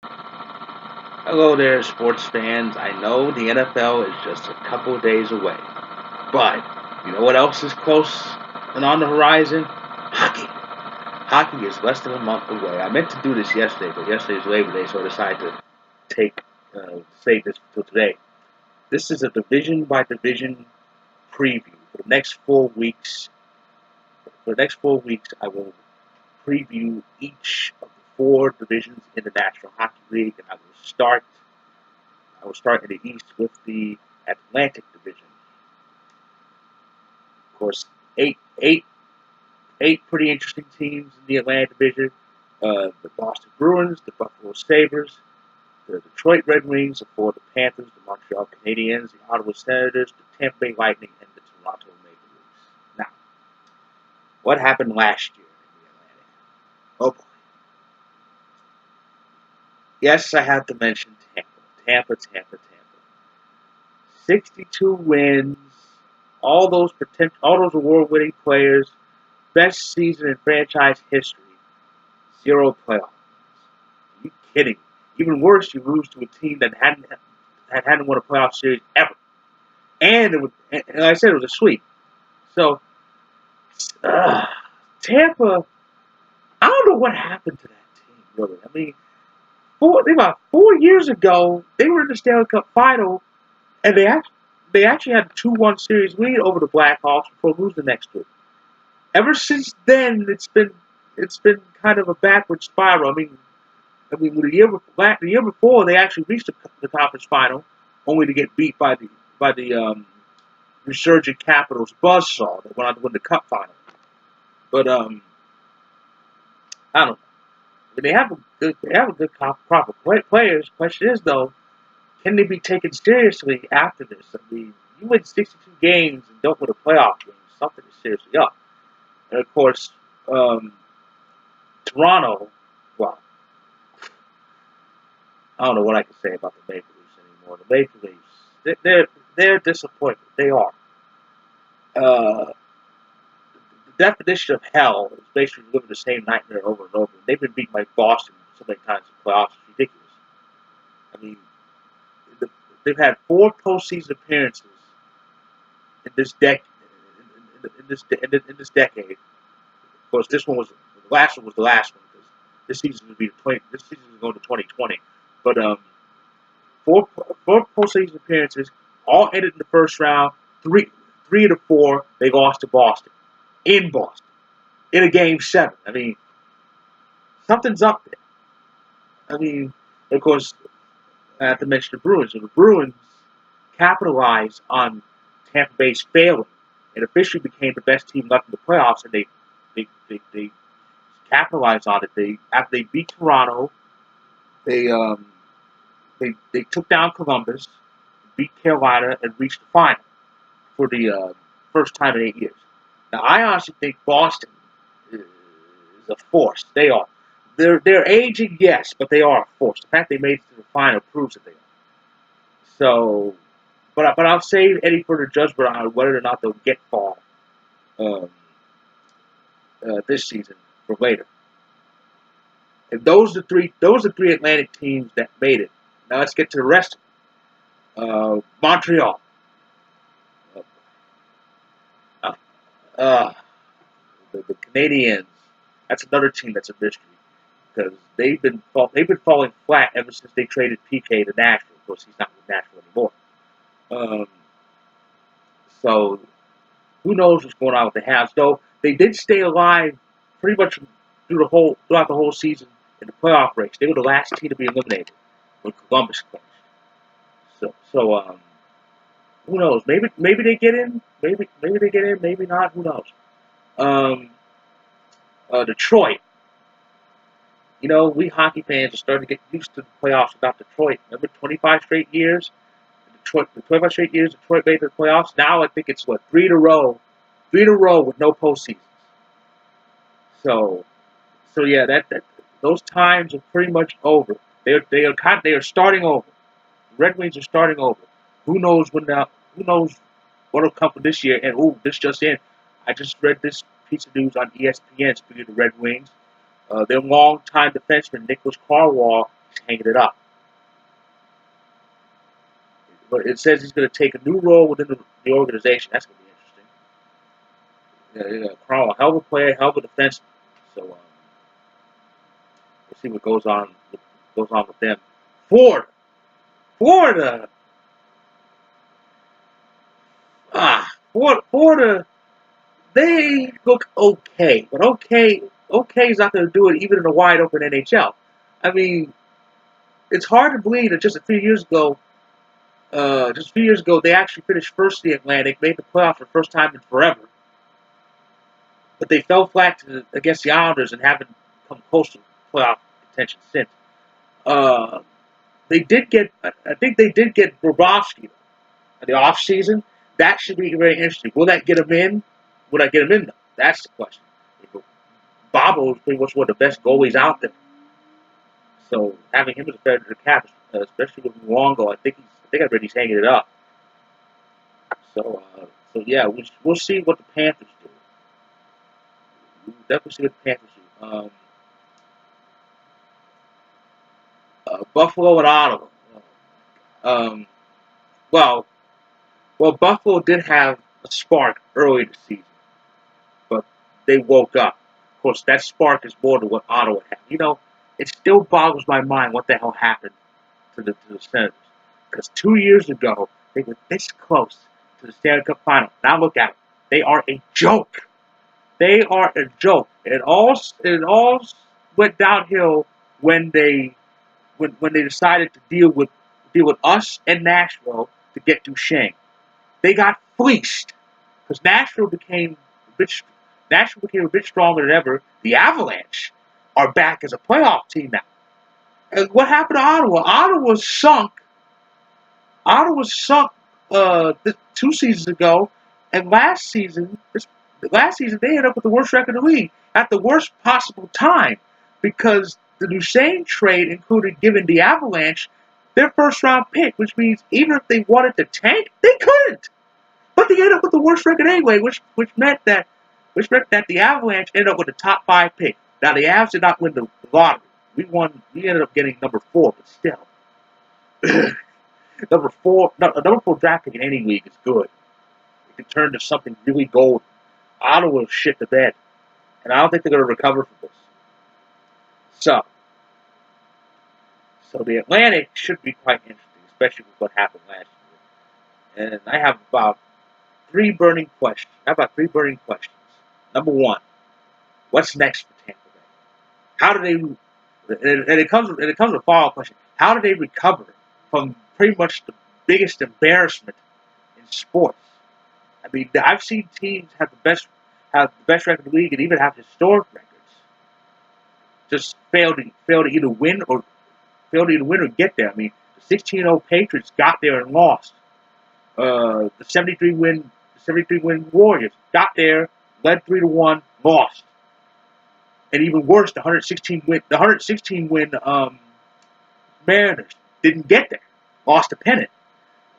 Hello there, sports fans. I know the NFL is just a couple of days away, but you know what else is close and on the horizon? Hockey. Hockey is less than a month away. I meant to do this yesterday, but yesterday's Labor Day, so I decided to take save this till today. This is a division by division preview for the next 4 weeks. For the next 4 weeks, I will preview each of the four divisions in the National Hockey League, and I will start in the East with the Atlantic Division. Of course, eight pretty interesting teams in the Atlantic Division. The Boston Bruins, the Buffalo Sabres, the Detroit Red Wings, the Florida Panthers, the Montreal Canadiens, the Ottawa Senators, the Tampa Bay Lightning, and the Toronto Maple Leafs. Now, what happened last year in the Atlantic? Oh boy. Yes, I have to mention Tampa. Tampa. 62 wins, all those award-winning players, best season in franchise history, zero playoff wins. Are you kidding me? Even worse, you lose to a team that hadn't won a playoff series ever, and like I said, it was a sweep. So uh, Tampa, I don't know what happened to that team. Really, I mean, about 4 years ago, they were in the Stanley Cup final, and they actually had a 2-1 series lead over the Blackhawks before losing the next two. Ever since then, it's been kind of a backward spiral. I mean, the year before they actually reached the conference final, only to get beat by the resurgent Capitals buzzsaw that went on to win the Cup final. But I don't know. I mean, they have a good proper players. Question is though, can they be taken seriously after this? I mean, you win 62 games and don't win a playoff game. Something is seriously up. And of course, um, Toronto. Well, I don't know what I can say about the Maple Leafs anymore. The Maple Leafs, they're disappointment. They are. Uh, the definition of hell is basically living the same nightmare over and over. They've been beaten by Boston so many times in the playoffs. It's ridiculous. I mean, the, they've had four postseason appearances in this decade. In this decade, of course, the last one was the last one because this season would be the 20. This season is going to 2020. But four four postseason appearances, all ended in the first round. Three of the four they lost to Boston in Boston in a game seven. I mean, something's up there. I mean, of course, I have to mention the Bruins. And the Bruins capitalized on Tampa Bay's failing and officially became the best team left in the playoffs. And they capitalized on it. After they beat Toronto, they they took down Columbus, beat Carolina, and reached the final for the first time in 8 years. Now, I honestly think Boston is a force. They are. They're aging, yes, but they are a force. The fact they made it to the final proves that they are. So, but I'll save any further judgment on whether or not they'll get far um, this season for later. And those are three Atlantic teams that made it. Now let's get to the rest. Montreal. Uh, uh, the Canadiens. That's another team that's a mystery because they've been falling flat ever since they traded PK to Nashville. Of course, he's not with Nashville anymore. Um, so who knows what's going on with the Habs? Though they did stay alive pretty much throughout the whole season in the playoff race. They were the last team to be eliminated when Columbus clinched. So who knows? Maybe they get in. Maybe they get in. Maybe not. Who knows? Um, Detroit. You know, we hockey fans are starting to get used to the playoffs without Detroit. Remember, 25 straight years. The 25 straight years Detroit made the playoffs. Now I think it's what three in a row with no postseason. So, so yeah, that those times are pretty much over. They are starting over. The Red Wings are starting over. Who knows when now? Who knows what'll come for this year? And this just in. I just read this piece of news on ESPN. Speaking of the Red Wings, their longtime defenseman Nicholas Karwal hanging it up. But it says he's going to take a new role within the organization. That's going to be interesting. Carl, a hell of a player, hell of a defenseman. So we'll see what goes on with them. Florida. Florida. They look okay, but okay is not going to do it even in a wide open NHL. I mean, it's hard to believe that just a few years ago, they actually finished first in the Atlantic, made the playoffs for the first time in forever. But they fell flat against the Islanders and haven't come close to playoff contention since. Uh, I think they did get Bobrovsky in the offseason. That should be very interesting. Will that get him in? Will that get him in, though? That's the question. Bobo is pretty much one of the best goalies out there. So having him as a Federer cap, especially with Luongo, I think I read he's hanging it up. So yeah, we'll see what the Panthers do. We'll definitely see what the Panthers do. Buffalo and Ottawa. Um, well, Buffalo did have a spark early in the season, but they woke up. Of course, that spark is more than what Ottawa had. It still boggles my mind what the hell happened to the Senators. Because 2 years ago, they were this close to the Stanley Cup Final. Now look at them. They are a joke. They are a joke. It all went downhill when they decided to deal with us and Nashville to get Duchesne. They got fleeced because Nashville became a bit stronger than ever. The Avalanche are back as a playoff team now. And what happened to Ottawa? Ottawa sunk. Ottawa sunk 2 seasons ago, and last season they ended up with the worst record in the league at the worst possible time because the Duchesne trade included giving the Avalanche their first round pick, which means even if they wanted to tank, they couldn't. But they ended up with the worst record anyway, which meant that the Avalanche ended up with the top 5 pick. Now the Avs did not win the lottery. We ended up getting number 4, but still. Number 4 draft pick in any league is good. It can turn to something really golden. Ottawa shit the bed. And I don't think they're going to recover from this. So the Atlantic should be quite interesting, especially with what happened last year. And I have about 3 burning questions. Number 1, what's next for Tampa Bay? How do they? And it comes with a follow-up question. How do they recover from pretty much the biggest embarrassment in sports? I mean, I've seen teams have the best record in the league and even have historic records. Just fail to either win or get there. I mean, the 16-0 Patriots got there and lost. The 73 win Warriors got there, led 3-1, lost. And even worse, the 116 win Mariners didn't get there, lost a pennant.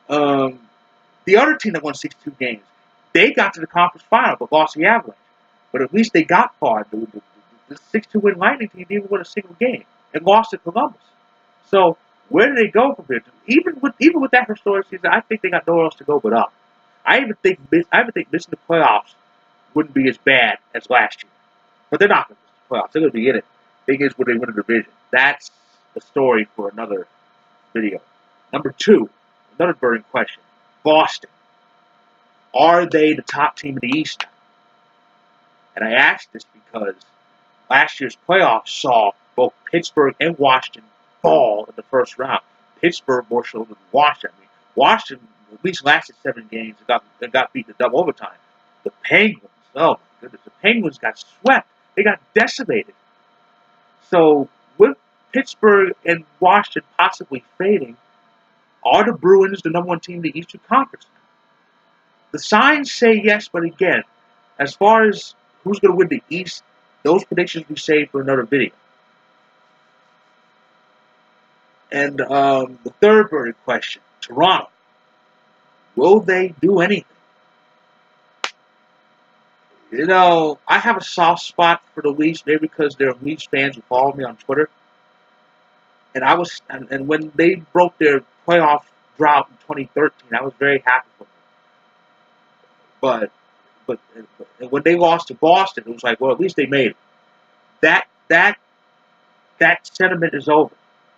The other team that won 62 games, they got to the conference final but lost the Avalanche. But at least they got far. The 6-2 win Lightning team didn't win a single game and lost to Columbus. So where do they go from here? Even with that historic season, I think they got nowhere else to go but up. I even think missing the playoffs wouldn't be as bad as last year. But they're not going to miss the playoffs. They're going to be in it. Thing is, when they win a division, that's the story for another video. Number 2, another burning question: Boston. Are they the top team in the East? And I ask this because last year's playoffs saw both Pittsburgh and Washington fall in the first round. Pittsburgh more so than Washington. I mean, Washington at least lasted 7 games and got beaten in double overtime. The Penguins, oh my goodness, the Penguins got swept. They got decimated. So with Pittsburgh and Washington possibly fading, are the Bruins the number 1 team in the Eastern Conference? The signs say yes, but again, as far as who's going to win the East, those predictions we save for another video. And the third burning question: Toronto. Will they do anything? I have a soft spot for the Leafs, maybe because there are Leafs fans who follow me on Twitter. And when they broke their playoff drought in 2013, I was very happy for them. But but when they lost to Boston, it was like, well, at least they made it. That that that sentiment is over.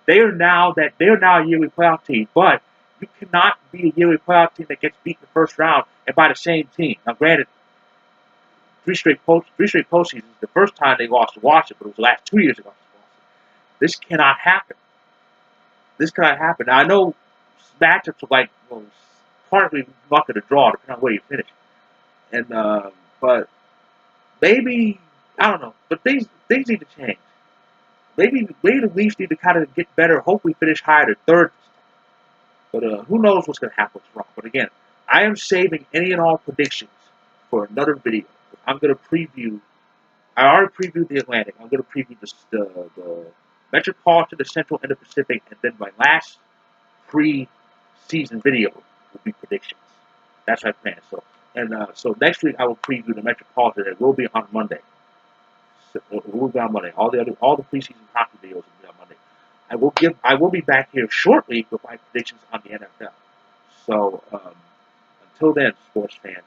They are now a yearly playoff team, but you cannot be a yearly playoff team that gets beat in the first round and by the same team. Now, granted, three straight postseasons. The first time they lost to Washington, but it was the last 2 years ago. This cannot happen. This cannot happen. Now I know matchups are like, well, partly luck of the draw, depending on where you finish. And but maybe, I don't know. But things need to change. Maybe the Leafs need to kind of get better. Hopefully, finish higher than third. But who knows what's going to happen with Toronto? But again, I am saving any and all predictions for another video. I'm going to preview. I already previewed the Atlantic. I'm going to preview the Metropolitan, the Central, and the Pacific, and then my last pre-season video will be predictions. That's my plan. So next week I will preview the Metropolitan. It will be on Monday. So it will be on Monday. All the preseason hockey videos will be on Monday. I will be back here shortly with my predictions on the NFL. So until then, sports fans,